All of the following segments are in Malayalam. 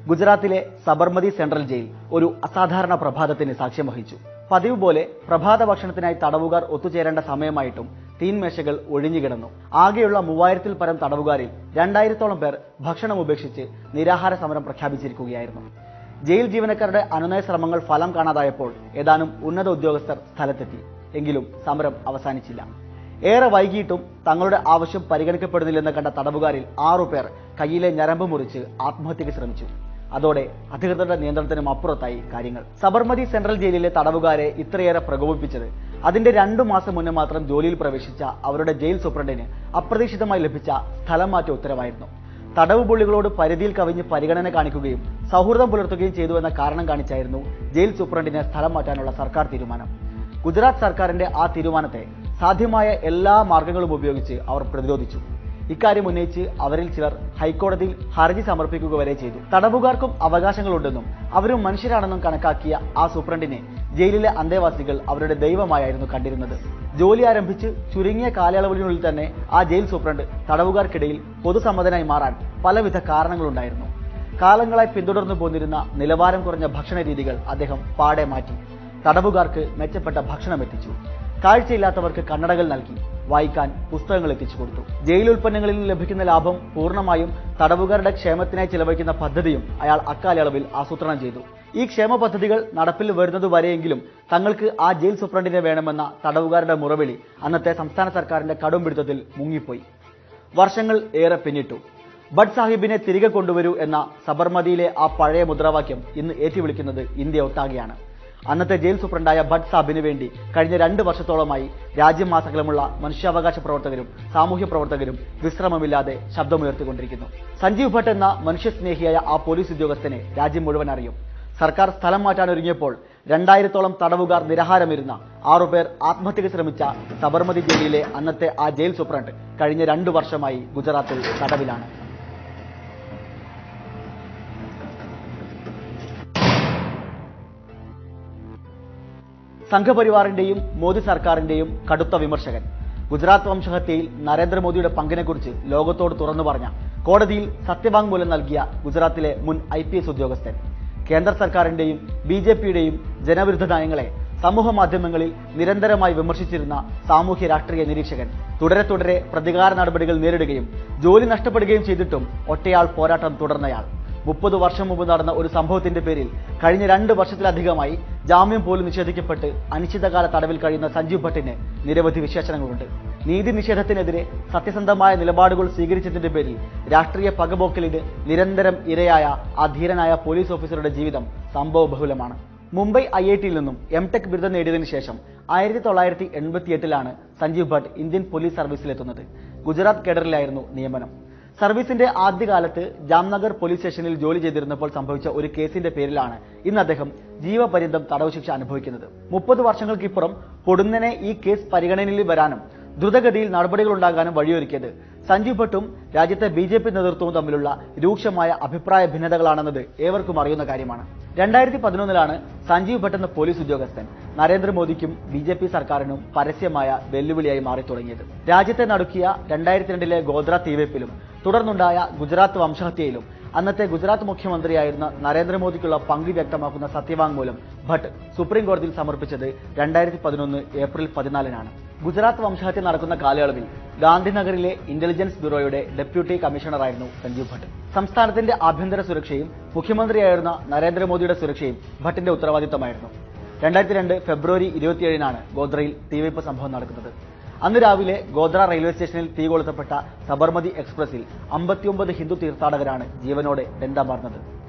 ഗുജറാത്തിലെ സബർമതി സെൻട്രൽ ജയിൽ ഒരു അസാധാരണ പ്രഭാതത്തിന് സാക്ഷ്യം വഹിച്ചു. പതിവ് പോലെ പ്രഭാത ഭക്ഷണത്തിനായി തടവുകാർ ഒത്തുചേരേണ്ട സമയമായിട്ടും തീൻമേശകൾ ഒഴിഞ്ഞുകിടന്നു. ആകെയുള്ള 3000-ൽ പരം തടവുകാരിൽ 2000-ഓളം പേർ ഭക്ഷണം ഉപേക്ഷിച്ച് നിരാഹാര സമരം പ്രഖ്യാപിച്ചിരിക്കുകയായിരുന്നു. ജയിൽ ജീവനക്കാരുടെ അനുനയ ശ്രമങ്ങൾ ഫലം കാണാതായപ്പോൾ ഏതാനും ഉന്നത ഉദ്യോഗസ്ഥർ സ്ഥലത്തെത്തി. എങ്കിലും സമരം അവസാനിച്ചില്ല. ഏറെ വൈകിയിട്ടും തങ്ങളുടെ ആവശ്യം പരിഗണിക്കപ്പെടുന്നില്ലെന്ന് കണ്ട തടവുകാരിൽ 6 പേർ കയ്യിലെ ഞരമ്പ് മുറിച്ച് ആത്മഹത്യക്ക് ശ്രമിച്ചു. അതോടെ അധികൃതരുടെ നിയന്ത്രണത്തിനും അപ്പുറത്തായി കാര്യങ്ങൾ. സബർമതി സെൻട്രൽ ജയിലിലെ തടവുകാരെ ഇത്രയേറെ പ്രകോപിപ്പിച്ചത് അതിന്റെ 2 മാസം മുന്നേ മാത്രം ജോലിയിൽ പ്രവേശിച്ച അവരുടെ ജയിൽ സൂപ്രണ്ടിന് അപ്രതീക്ഷിതമായി ലഭിച്ച സ്ഥലം മാറ്റ ഉത്തരവായിരുന്നു. തടവ് പുള്ളികളോട് പരിധിയിൽ കവിഞ്ഞ് പരിഗണന കാണിക്കുകയും സൗഹൃദം പുലർത്തുകയും ചെയ്തു എന്ന കാരണം കാണിച്ചായിരുന്നു ജയിൽ സൂപ്രണ്ടിനെ സ്ഥലം മാറ്റാനുള്ള സർക്കാർ തീരുമാനം. ഗുജറാത്ത് സർക്കാരിന്റെ ആ തീരുമാനത്തെ സാധ്യമായ എല്ലാ മാർഗങ്ങളും ഉപയോഗിച്ച് അവർ പ്രതിരോധിച്ചു. ഇക്കാര്യം ഉന്നയിച്ച് അവരിൽ ചിലർ ഹൈക്കോടതിയിൽ ഹർജി സമർപ്പിക്കുക വരെ ചെയ്തു. തടവുകാർക്കും അവകാശങ്ങളുണ്ടെന്നും അവരും മനുഷ്യരാണെന്നും കണക്കാക്കിയ ആ സൂപ്രണ്ടിനെ ജയിലിലെ അന്തേവാസികൾ അവരുടെ ദൈവമായിരുന്നു കണ്ടിരുന്നത്. ജോലി ആരംഭിച്ച് ചുരുങ്ങിയ കാലയളവിനുള്ളിൽ തന്നെ ആ ജയിൽ സൂപ്രണ്ട് തടവുകാർക്കിടയിൽ പൊതുസമ്മതനായി മാറാൻ പലവിധ കാരണങ്ങളുണ്ടായിരുന്നു. കാലങ്ങളായി പിന്തുടർന്നു പോന്നിരുന്ന നിലവാരം കുറഞ്ഞ ഭക്ഷണ രീതികൾ അദ്ദേഹം പാടെ മാറ്റി. തടവുകാർക്ക് മെച്ചപ്പെട്ട ഭക്ഷണം എത്തിച്ചു. കാഴ്ചയില്ലാത്തവർക്ക് കണ്ണടകൾ നൽകി. വായിക്കാൻ പുസ്തകങ്ങൾ എത്തിച്ചു കൊടുത്തു. ജയിൽ ഉൽപ്പന്നങ്ങളിൽ നിന്ന് ലഭിക്കുന്ന ലാഭം പൂർണ്ണമായും തടവുകാരുടെ ക്ഷേമത്തിനായി ചിലവഴിക്കുന്ന പദ്ധതിയും അയാൾ അക്കാലയളവിൽ ആസൂത്രണം ചെയ്തു. ഈ ക്ഷേമ പദ്ധതികൾ നടപ്പിൽ വരുന്നതുവരെയെങ്കിലും തങ്ങൾക്ക് ആ ജയിൽ സൂപ്രണ്ടിനെ വേണമെന്ന തടവുകാരുടെ മുറവിളി അന്നത്തെ സംസ്ഥാന സർക്കാരിന്റെ കടുംപിടുത്തത്തിൽ മുങ്ങിപ്പോയി. വർഷങ്ങൾ ഏറെ പിന്നിട്ടു. ഭട്ട് സാഹിബിനെ തിരികെ കൊണ്ടുവരൂ എന്ന സബർമതിയിലെ ആ പഴയ മുദ്രാവാക്യം ഇന്ന് ഏറ്റുവിളിക്കുന്നത് ഇന്ത്യ ഒട്ടാകെയാണ്. അന്നത്തെ ജയിൽ സൂപ്രണ്ടായ ഭട്ട് സാഹിബിന് വേണ്ടി കഴിഞ്ഞ 2 വർഷത്തോളമായി രാജ്യമാസകലമുള്ള മനുഷ്യാവകാശ പ്രവർത്തകരും സാമൂഹ്യ പ്രവർത്തകരും വിശ്രമമില്ലാതെ ശബ്ദമുയർത്തിക്കൊണ്ടിരിക്കുന്നു. സഞ്ജീവ് ഭട്ട് എന്ന മനുഷ്യസ്നേഹിയായ ആ പോലീസ് ഉദ്യോഗസ്ഥനെ രാജ്യം മുഴുവൻ അറിയും. സർക്കാർ സ്ഥലം മാറ്റാനൊരുങ്ങിയപ്പോൾ 2000-ഓളം തടവുകാർ നിരാഹാരമിരുന്ന 6 പേർ ആത്മഹത്യക്ക് ശ്രമിച്ച സബർമതി ജയിലിലെ അന്നത്തെ ആ ജയിൽ സൂപ്രണ്ട് കഴിഞ്ഞ 2 വർഷമായി ഗുജറാത്തിൽ തടവിലാണ്. സംഘപരിവാറിന്റെയും മോദി സർക്കാരിന്റെയും കടുത്ത വിമർശകൻ, ഗുജറാത്ത് വംശഹത്യയിൽ നരേന്ദ്രമോദിയുടെ പങ്കിനെക്കുറിച്ച് ലോകത്തോട് തുറന്നു പറഞ്ഞ, കോടതിയിൽ സത്യവാങ്മൂലം നൽകിയ ഗുജറാത്തിലെ മുൻ IPS ഉദ്യോഗസ്ഥൻ, കേന്ദ്ര സർക്കാരിന്റെയും BJPയുടെയും ജനവിരുദ്ധ നയങ്ങളെ സമൂഹ മാധ്യമങ്ങളിൽ നിരന്തരമായി വിമർശിച്ചിരുന്ന സാമൂഹ്യ രാഷ്ട്രീയ നിരീക്ഷകൻ, തുടരെ പ്രതികാര നടപടികൾ നേരിടുകയും ജോലി നഷ്ടപ്പെടുകയും ചെയ്തിട്ടും ഒറ്റയാൾ പോരാട്ടം തുടർന്നയാൾ. 30 വർഷം മുമ്പ് നടന്ന ഒരു സംഭവത്തിന്റെ പേരിൽ കഴിഞ്ഞ 2 വർഷത്തിലധികമായി ജാമ്യം പോലും നിഷേധിക്കപ്പെട്ട് അനിശ്ചിതകാല തടവിൽ കഴിയുന്ന സഞ്ജീവ് ഭട്ടിന് നിരവധി വിശേഷണങ്ങളുണ്ട്. നീതി നിഷേധത്തിനെതിരെ സത്യസന്ധമായ നിലപാടുകൾ സ്വീകരിച്ചതിന്റെ പേരിൽ രാഷ്ട്രീയ പകപോക്കലിന് നിരന്തരം ഇരയായ ആ ധീരനായ പോലീസ് ഓഫീസറുടെ ജീവിതം സംഭവബഹുലമാണ്. മുംബൈ IITയിൽ നിന്നും M.Tech ബിരുദം നേടിയതിനു ശേഷം 1988-ലാണ് സഞ്ജീവ് ഭട്ട് ഇന്ത്യൻ പോലീസ് സർവീസിലെത്തുന്നത്. ഗുജറാത്ത് കേഡറിലായിരുന്നു നിയമനം. സർവീസിന്റെ ആദ്യകാലത്ത് ജാംനഗർ പോലീസ് സ്റ്റേഷനിൽ ജോലി ചെയ്തിരുന്നപ്പോൾ സംഭവിച്ച ഒരു കേസിന്റെ പേരിലാണ് ഇന്ന് അദ്ദേഹം ജീവപര്യന്തം തടവ് ശിക്ഷ അനുഭവിക്കുന്നത്. 30 വർഷങ്ങൾക്കിപ്പുറം പൊടുന്നനെ ഈ കേസ് പരിഗണനയിൽ വരാനും ദ്രുതഗതിയിൽ നടപടികളുണ്ടാകാനും വഴിയൊരുക്കിയത് സഞ്ജീവ് ഭട്ടും രാജ്യത്തെ BJP നേതൃത്വവും തമ്മിലുള്ള രൂക്ഷമായ അഭിപ്രായ ഭിന്നതകളാണെന്നത് ഏവർക്കും അറിയുന്ന കാര്യമാണ്. 2011-ലാണ് സഞ്ജീവ് ഭട്ട് എന്ന പോലീസ് ഉദ്യോഗസ്ഥൻ നരേന്ദ്രമോദിക്കും BJP സർക്കാരിനും പരസ്യമായ വെല്ലുവിളിയായി മാറി തുടങ്ങിയത്. രാജ്യത്തെ നടുക്കിയ 2002-ലെ ഗോദ്ര തീവെപ്പിലും തുടർന്നുണ്ടായ ഗുജറാത്ത് വംശഹത്യയിലും അന്നത്തെ ഗുജറാത്ത് മുഖ്യമന്ത്രിയായിരുന്ന നരേന്ദ്രമോദിക്കുള്ള പങ്ക് വ്യക്തമാക്കുന്ന സത്യവാങ്മൂലം ഭട്ട് സുപ്രീം കോടതിയിൽ സമർപ്പിച്ചത് 2011 ഏപ്രിൽ 14-നാണ്. ഗുജറാത്ത് വംശഹത്യ നടക്കുന്ന കാലയളവിൽ ഗാന്ധിനഗറിലെ ഇന്റലിജൻസ് ബ്യൂറോയുടെ ഡെപ്യൂട്ടി കമ്മീഷണറായിരുന്നു സഞ്ജീവ് ഭട്ട്. സംസ്ഥാനത്തിന്റെ ആഭ്യന്തര സുരക്ഷയും മുഖ്യമന്ത്രിയായിരുന്ന നരേന്ദ്രമോദിയുടെ സുരക്ഷയും ഭട്ടിന്റെ ഉത്തരവാദിത്തമായിരുന്നു. 2002 ഫെബ്രുവരി 27-നാണ് ഗോദ്രയിൽ തീവെപ്പ് സംഭവം നടക്കുന്നത്. അന്ന് രാവിലെ ഗോദ്ര റെയിൽവേ സ്റ്റേഷനിൽ തീ കൊളുത്തപ്പെട്ട സബർമതി എക്സ്പ്രസിൽ 59 ഹിന്ദു തീർത്ഥാടകരാണ് ജീവനോടെ ദണ്ഡാമാർന്നത്.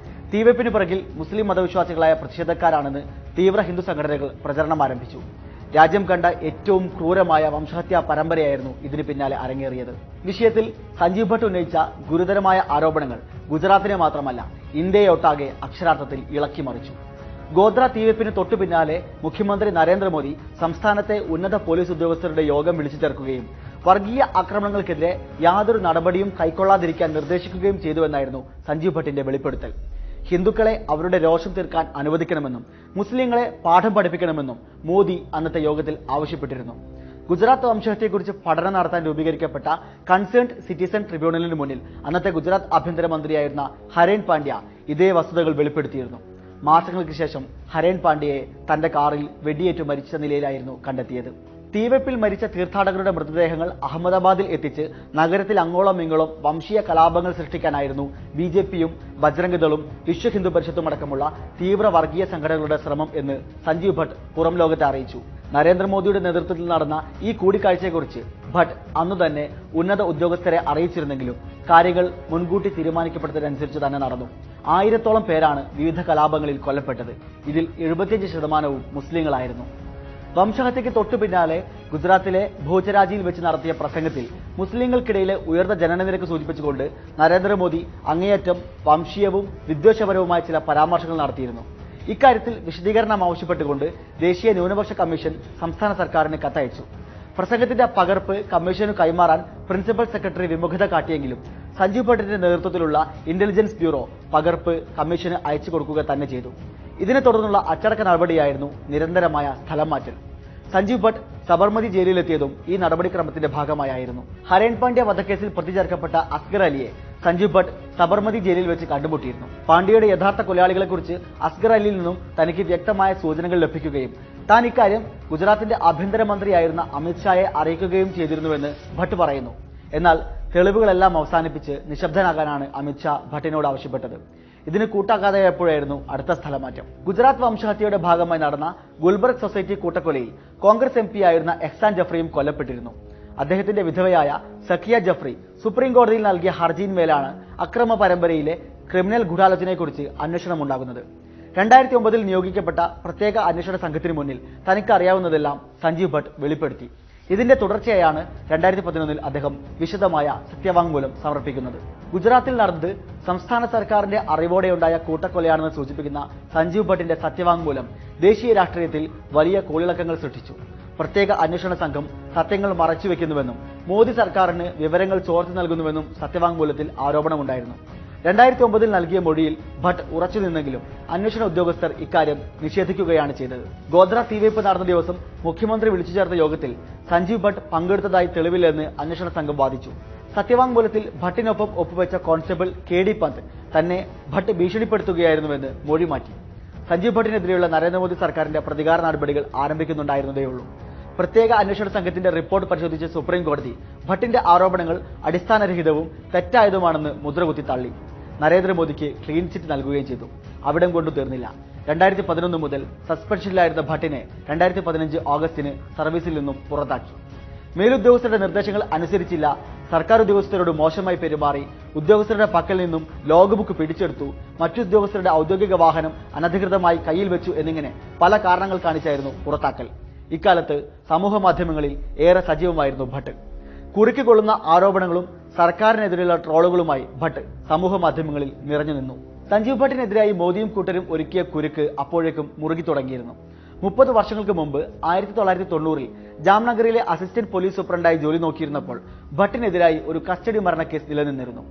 തീവെപ്പിന് പിറകിൽ മുസ്ലിം മതവിശ്വാസികളായ പ്രതിഷേധക്കാരാണെന്ന് തീവ്ര ഹിന്ദു സംഘടനകൾ പ്രചരണം ആരംഭിച്ചു. രാജ്യം കണ്ട ഏറ്റവും ക്രൂരമായ വംശഹത്യാ പരമ്പരയായിരുന്നു ഇതിന് പിന്നാലെ അരങ്ങേറിയത്. വിഷയത്തിൽ സഞ്ജീവ് ഭട്ട് ഉന്നയിച്ച ഗുരുതരമായ ആരോപണങ്ങൾ ഗുജറാത്തിനെ മാത്രമല്ല ഇന്ത്യയൊട്ടാകെ അക്ഷരാർത്ഥത്തിൽ ഇളക്കിമറിച്ചു. ഗോദ്ര തീവെപ്പിന് തൊട്ടു പിന്നാലെ മുഖ്യമന്ത്രി നരേന്ദ്രമോദി സംസ്ഥാനത്തെ ഉന്നത പോലീസ് ഉദ്യോഗസ്ഥരുടെ യോഗം വിളിച്ചു ചേർക്കുകയും വർഗീയ ആക്രമണങ്ങൾക്കെതിരെ യാതൊരു നടപടിയും കൈക്കൊള്ളാതിരിക്കാൻ നിർദ്ദേശിക്കുകയും ചെയ്തുവെന്നായിരുന്നു സഞ്ജീവ് ഭട്ടിന്റെ വെളിപ്പെടുത്തൽ. ഹിന്ദുക്കളെ അവരുടെ രോഷം തീർക്കാൻ അനുവദിക്കണമെന്നും മുസ്ലിങ്ങളെ പാഠം പഠിപ്പിക്കണമെന്നും മോദി അന്നത്തെ യോഗത്തിൽ ആവശ്യപ്പെട്ടിരുന്നു. ഗുജറാത്ത് വംശഹത്യയെക്കുറിച്ച് പഠനം നടത്താൻ രൂപീകരിക്കപ്പെട്ട കൺസേൺഡ് സിറ്റിസൺ ട്രിബ്യൂണലിന് മുന്നിൽ അന്നത്തെ ഗുജറാത്ത് ആഭ്യന്തരമന്ത്രിയായിരുന്ന ഹരേൻ പാണ്ഡ്യ ഇതേ വസ്തുതകൾ വെളിപ്പെടുത്തിയിരുന്നു. മാസങ്ങൾക്ക് ശേഷം ഹരേൻ പാണ്ഡ്യയെ തന്റെ കാറിൽ വെടിയേറ്റു മരിച്ച നിലയിലായിരുന്നു കണ്ടെത്തിയത്. തീവെപ്പിൽ മരിച്ച തീർത്ഥാടകരുടെ മൃതദേഹങ്ങൾ അഹമ്മദാബാദിൽ എത്തിച്ച് നഗരത്തിൽ അങ്ങോളം ഇങ്ങോളം വംശീയ കലാപങ്ങൾ സൃഷ്ടിക്കാനായിരുന്നു ബിജെപിയും ബജ്രംഗ് ദളും വിശ്വ ഹിന്ദു പരിഷത്തും അടക്കമുള്ള തീവ്ര വർഗീയ സംഘടനകളുടെ ശ്രമം എന്ന് സഞ്ജീവ് ഭട്ട് പുറം ലോകത്തെ അറിയിച്ചു. നരേന്ദ്രമോദിയുടെ നേതൃത്വത്തിൽ നടന്ന ഈ കൂടിക്കാഴ്ചയെക്കുറിച്ച് ഭട്ട് അന്നു തന്നെ ഉന്നത ഉദ്യോഗസ്ഥരെ അറിയിച്ചിരുന്നെങ്കിലും കാര്യങ്ങൾ മുൻകൂട്ടി തീരുമാനിക്കപ്പെട്ടതനുസരിച്ച് തന്നെ നടന്നു. 1000-ഓളം പേരാണ് വിവിധ കലാപങ്ങളിൽ കൊല്ലപ്പെട്ടത്. ഇതിൽ 75% മുസ്ലിങ്ങളായിരുന്നു. വംശഹത്യയ്ക്ക് തൊട്ടു പിന്നാലെ ഗുജറാത്തിലെ ഭോജരാജിയിൽ വെച്ച് നടത്തിയ പ്രസംഗത്തിൽ മുസ്ലിങ്ങൾക്കിടയിലെ ഉയർന്ന ജനനനിരക്ക് സൂചിപ്പിച്ചുകൊണ്ട് നരേന്ദ്രമോദി അങ്ങേയറ്റം വംശീയവും വിദ്വേഷപരവുമായ ചില പരാമർശങ്ങൾ നടത്തിയിരുന്നു. ഇക്കാര്യത്തിൽ വിശദീകരണം ആവശ്യപ്പെട്ടുകൊണ്ട് ദേശീയ ന്യൂനപക്ഷ കമ്മീഷൻ സംസ്ഥാന സർക്കാരിന് കത്തയച്ചു. പ്രസംഗത്തിന്റെ പകർപ്പ് കമ്മീഷനു കൈമാറാൻ പ്രിൻസിപ്പൽ സെക്രട്ടറി വിമുഖത കാട്ടിയെങ്കിലും സഞ്ജീവ് ഭട്ടിന്റെ നേതൃത്വത്തിലുള്ള ഇന്റലിജൻസ് ബ്യൂറോ പകർപ്പ് കമ്മീഷന് അയച്ചു കൊടുക്കുക തന്നെ ചെയ്തു. ഇതിനെ തുടർന്നുള്ള അച്ചടക്ക നടപടിയായിരുന്നു നിരന്തരമായ സ്ഥലം മാറ്റൽ. സഞ്ജീവ് ഭട്ട് സബർമതി ജയിലിലെത്തിയതും ഈ നടപടിക്രമത്തിന്റെ ഭാഗമായിരുന്നു. ഹരേൻ പാണ്ഡ്യ വധക്കേസിൽ പ്രതി ചേർക്കപ്പെട്ട അസ്ഗർ അലിയെ സഞ്ജീവ് ഭട്ട് സബർമതി ജയിലിൽ വെച്ച് കണ്ടുമുട്ടിയിരുന്നു. പാണ്ഡ്യയുടെ യഥാർത്ഥ കൊലയാളികളെക്കുറിച്ച് അസ്ഗർ അലിയിൽ നിന്നും തനിക്ക് വ്യക്തമായ സൂചനകൾ ലഭിക്കുകയും താൻ ഇക്കാര്യം ഗുജറാത്തിന്റെ ആഭ്യന്തരമന്ത്രിയായിരുന്ന അമിത്ഷായെ അറിയിക്കുകയും ചെയ്തിരുന്നുവെന്ന് ഭട്ട് പറയുന്നു. എന്നാൽ തെളിവുകളെല്ലാം അവസാനിപ്പിച്ച് നിശബ്ദനാകാനാണ് അമിത്ഷാ ഭട്ടിനോട് ആവശ്യപ്പെട്ടത്. ഇതിന് കൂട്ടാക്കാതെയപ്പോഴായിരുന്നു അടുത്ത സ്ഥലമാറ്റം. ഗുജറാത്ത് വംശഹത്യയുടെ ഭാഗമായി നടന്ന ഗുൽബർഗ് സൊസൈറ്റി കൂട്ടക്കൊലയിൽ കോൺഗ്രസ് MP ആയിരുന്ന എഹ്സാൻ ജഫ്രിയും കൊല്ലപ്പെട്ടിരുന്നു. അദ്ദേഹത്തിന്റെ വിധവയായ സക്കിയ ജഫ്രി സുപ്രീം കോടതിയിൽ നൽകിയ ഹർജിയിന്മേലാണ് അക്രമ പരമ്പരയിലെ ക്രിമിനൽ ഗൂഢാലോചനയെക്കുറിച്ച് അന്വേഷണമുണ്ടാകുന്നത്. 2009 നിയോഗിക്കപ്പെട്ട പ്രത്യേക അന്വേഷണ സംഘത്തിന് മുന്നിൽ തനിക്ക് അറിയാവുന്നതെല്ലാം സഞ്ജീവ് ഭട്ട് വെളിപ്പെടുത്തി. ഇതിന്റെ തുടർച്ചയായാണ് 2011 അദ്ദേഹം വിശദമായ സത്യവാങ്മൂലം സമർപ്പിക്കുന്നത്. ഗുജറാത്തിൽ നടന്നത് സംസ്ഥാന സർക്കാരിന്റെ അറിവോടെയുണ്ടായ കൂട്ടക്കൊലയാണെന്ന് സൂചിപ്പിക്കുന്ന സഞ്ജീവ് ഭട്ടിന്റെ സത്യവാങ്മൂലം ദേശീയ രാഷ്ട്രീയത്തിൽ വലിയ കോളിളക്കങ്ങൾ സൃഷ്ടിച്ചു. പ്രത്യേക അന്വേഷണ സംഘം സത്യങ്ങൾ മറച്ചുവെക്കുന്നുവെന്നും മോദി സർക്കാരിന് വിവരങ്ങൾ ചോർത്തി നൽകുന്നുവെന്നും സത്യവാങ്മൂലത്തിൽ ആരോപണമുണ്ടായിരുന്നു. 2009 നൽകിയ മൊഴിയിൽ ഭട്ട് ഉറച്ചുനിന്നെങ്കിലും അന്വേഷണ ഉദ്യോഗസ്ഥർ ഇക്കാര്യം നിഷേധിക്കുകയാണ് ചെയ്തത്. ഗോദ്ര തീവെയ്പ് നടന്ന ദിവസം മുഖ്യമന്ത്രി വിളിച്ചു ചേർത്ത യോഗത്തിൽ സഞ്ജീവ് ഭട്ട് പങ്കെടുത്തതായി തെളിവില്ലെന്ന് അന്വേഷണ സംഘം വാദിച്ചു. സത്യവാങ്മൂലത്തിൽ ഭട്ടിനൊപ്പം ഒപ്പുവെച്ച കോൺസ്റ്റബിൾ KD പന്ത് തന്നെ ഭട്ട് ഭീഷണിപ്പെടുത്തുകയായിരുന്നുവെന്ന് മൊഴി മാറ്റി. സഞ്ജീവ് ഭട്ടിനെതിരെയുള്ള നരേന്ദ്രമോദി സർക്കാരിന്റെ പ്രതികാര നടപടികൾ ആരംഭിക്കുന്നുണ്ടായിരുന്നതേയുള്ളൂ. പ്രത്യേക അന്വേഷണ സംഘത്തിന്റെ റിപ്പോർട്ട് പരിശോധിച്ച സുപ്രീം കോടതി ഭട്ടിന്റെ ആരോപണങ്ങൾ അടിസ്ഥാനരഹിതവും തെറ്റായതുമാണെന്ന് മുദ്രകുത്തി തള്ളി. നരേന്ദ്രമോദിക്ക് ക്ലീൻ ചിറ്റ് നൽകുകയും ചെയ്തു. അവിടം കൊണ്ടു തീർന്നില്ല. 2011 മുതൽ സസ്പെൻഷനിലായിരുന്ന ഭട്ടിനെ 2015 ഓഗസ്റ്റിന് സർവീസിൽ നിന്നും പുറത്താക്കി. മേലുദ്യോഗസ്ഥരുടെ നിർദ്ദേശങ്ങൾ അനുസരിച്ചില്ല, സർക്കാർ ഉദ്യോഗസ്ഥരോട് മോശമായി പെരുമാറി, ഉദ്യോഗസ്ഥരുടെ പക്കൽ നിന്നും ലോഗ് ബുക്ക് പിടിച്ചെടുത്തു, മറ്റുദ്യോഗസ്ഥരുടെ ഔദ്യോഗിക വാഹനം അനധികൃതമായി കയ്യിൽ വെച്ചു എന്നിങ്ങനെ പല കാരണങ്ങൾ കാണിച്ചായിരുന്നു പുറത്താക്കൽ. ഇക്കാലത്ത് സമൂഹ മാധ്യമങ്ങളിൽ ഏറെ സജീവമായിരുന്നു ഭട്ട്. കുറുക്കിക്കൊള്ളുന്ന ആരോപണങ്ങളും സർക്കാരിനെതിരെയുള്ള ട്രോളുകളുമായി ഭട്ട് സമൂഹ മാധ്യമങ്ങളിൽ നിറഞ്ഞു നിന്നു. സഞ്ജീവ് ഭട്ടിനെതിരായി മോദിയും കൂട്ടരും ഒരുക്കിയ കുരുക്ക് അപ്പോഴേക്കും മുറുകി തുടങ്ങിയിരുന്നു. 30 വർഷങ്ങൾക്ക് മുമ്പ് 1990 ജാംനഗറിലെ അസിസ്റ്റന്റ് പോലീസ് സൂപ്രണ്ടായി ജോലി നോക്കിയിരുന്നപ്പോൾ ഭട്ടിനെതിരായി ഒരു കസ്റ്റഡി മരണക്കേസ് നിലനിന്നിരുന്നു.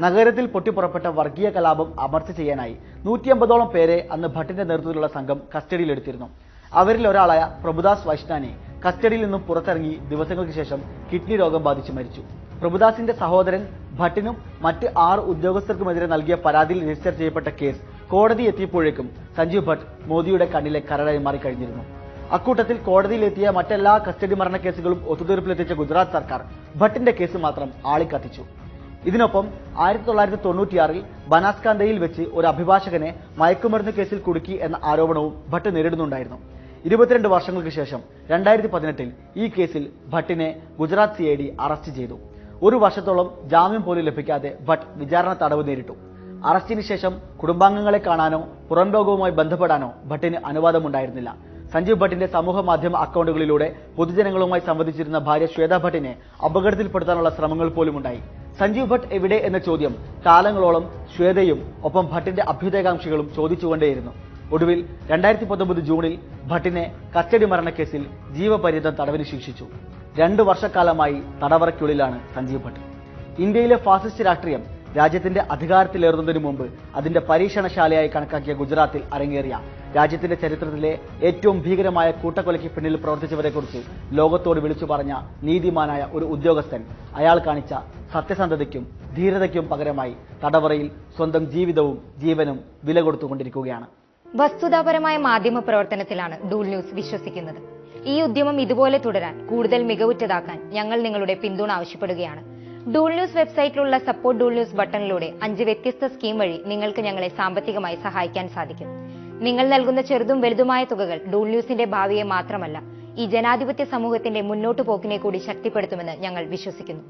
നഗരത്തിൽ പൊട്ടിപ്പുറപ്പെട്ട വർഗീയ കലാപം അമർച്ച ചെയ്യാനായി 150ഓളം പേരെ അന്ന് ഭട്ടിന്റെ നേതൃത്വത്തിലുള്ള സംഘം കസ്റ്റഡിയിലെടുത്തിരുന്നു. അവരിൽ ഒരാളായ പ്രഭുദാസ് വൈഷ്ണാനെ കസ്റ്റഡിയിൽ നിന്നും പുറത്തിറങ്ങി ദിവസങ്ങൾക്ക് ശേഷം കിഡ്നി രോഗം ബാധിച്ച് മരിച്ചു. പ്രഭുദാസിന്റെ സഹോദരൻ ഭട്ടിനും മറ്റ് 6 ഉദ്യോഗസ്ഥർക്കുമെതിരെ നൽകിയ പരാതിയിൽ രജിസ്റ്റർ ചെയ്യപ്പെട്ട കേസ് കോടതി എത്തിയപ്പോഴേക്കും സഞ്ജീവ് ഭട്ട് മോദിയുടെ കണ്ണിലെ കരടായി മാറിക്കഴിഞ്ഞിരുന്നു. അക്കൂട്ടത്തിൽ കോടതിയിലെത്തിയ മറ്റെല്ലാ കസ്റ്റഡി മരണ കേസുകളും ഒത്തുതീർപ്പിലെത്തിച്ച ഗുജറാത്ത് സർക്കാർ ഭട്ടിന്റെ കേസ് മാത്രം ആളിക്കത്തിച്ചു. ഇതിനൊപ്പം 1996 ബനാസ്കാന്തയിൽ വെച്ച് ഒരു അഭിഭാഷകനെ മയക്കുമരുന്ന് കേസിൽ കുടുക്കി എന്ന ആരോപണവും ഭട്ട് നേരിടുന്നുണ്ടായിരുന്നു. 22 വർഷങ്ങൾക്ക് ശേഷം 2018 ഈ കേസിൽ ഭട്ടിനെ ഗുജറാത്ത് CID അറസ്റ്റ് ചെയ്തു. 1 വർഷത്തോളം ജാമ്യം പോലും ലഭിക്കാതെ ഭട്ട് വിചാരണ തടവ് നേരിട്ടു. അറസ്റ്റിന് ശേഷം കുടുംബാംഗങ്ങളെ കാണാനോ പുറം ലോകവുമായി ബന്ധപ്പെടാനോ ഭട്ടിന് അനുവാദമുണ്ടായിരുന്നില്ല. സഞ്ജീവ് ഭട്ടിന്റെ സമൂഹ മാധ്യമ അക്കൗണ്ടുകളിലൂടെ പൊതുജനങ്ങളുമായി സംവദിച്ചിരുന്ന ഭാര്യ ശ്വേത ഭട്ടിനെ അപകടത്തിൽപ്പെടുത്താനുള്ള ശ്രമങ്ങൾ പോലും ഉണ്ടായി. സഞ്ജീവ് ഭട്ട് എവിടെ എന്ന ചോദ്യം കാലങ്ങളോളം ശ്വേതയും ഒപ്പം ഭട്ടിന്റെ അഭ്യുദയകാംക്ഷികളും ചോദിച്ചുകൊണ്ടേയിരുന്നു. ഒടുവിൽ 2019 ജൂണിൽ ഭട്ടിനെ കസ്റ്റഡി മരണക്കേസിൽ ജീവപര്യന്തം തടവിന് ശിക്ഷിച്ചു. 2 വർഷക്കാലമായി തടവറയ്ക്കുള്ളിലാണ് സഞ്ജീവ് ഭട്ട്. ഇന്ത്യയിലെ ഫാസിസ്റ്റ് രാഷ്ട്രീയം രാജ്യത്തിന്റെ അധികാരത്തിലേറുന്നതിനു മുമ്പ് അതിന്റെ പരീക്ഷണശാലയായി കണക്കാക്കിയ ഗുജറാത്തിൽ അരങ്ങേറിയ രാജ്യത്തിന്റെ ചരിത്രത്തിലെ ഏറ്റവും ഭീകരമായ കൂട്ടക്കൊലയ്ക്ക് പിന്നിൽ പ്രവർത്തിച്ചവരെക്കുറിച്ച് ലോകത്തോട് വിളിച്ചു പറഞ്ഞ നീതിമാനായ ഒരു ഉദ്യോഗസ്ഥൻ അയാൾ കാണിച്ച സത്യസന്ധതയ്ക്കും ധീരതയ്ക്കും പകരമായി തടവറയിൽ സ്വന്തം ജീവിതവും ജീവനും വില കൊടുത്തുകൊണ്ടിരിക്കുകയാണ്. വസ്തുതാപരമായ മാധ്യമ പ്രവർത്തനത്തിലാണ് ഡൂൾ ന്യൂസ് വിശ്വസിക്കുന്നത്. ഈ ഉദ്യമം ഇതുപോലെ തുടരാൻ കൂടുതൽ മികവുറ്റതാക്കാൻ ഞങ്ങൾ നിങ്ങളുടെ പിന്തുണ ആവശ്യപ്പെടുകയാണ്. ഡൂൾ ന്യൂസ് വെബ്സൈറ്റിലുള്ള സപ്പോർട്ട് ഡൂൾ ന്യൂസ് ബട്ടണിലൂടെ 5 വ്യത്യസ്ത സ്കീം വഴി നിങ്ങൾക്ക് ഞങ്ങളെ സാമ്പത്തികമായി സഹായിക്കാൻ സാധിക്കും. നിങ്ങൾ നൽകുന്ന ചെറുതും വലുതുമായ തുകകൾ ഡൂൾ ന്യൂസിന്റെ ഭാവിയെ മാത്രമല്ല, ഈ ജനാധിപത്യ സമൂഹത്തിന്റെ മുന്നോട്ടു പോക്കിനെ കൂടി ശക്തിപ്പെടുത്തുമെന്ന് ഞങ്ങൾ വിശ്വസിക്കുന്നു.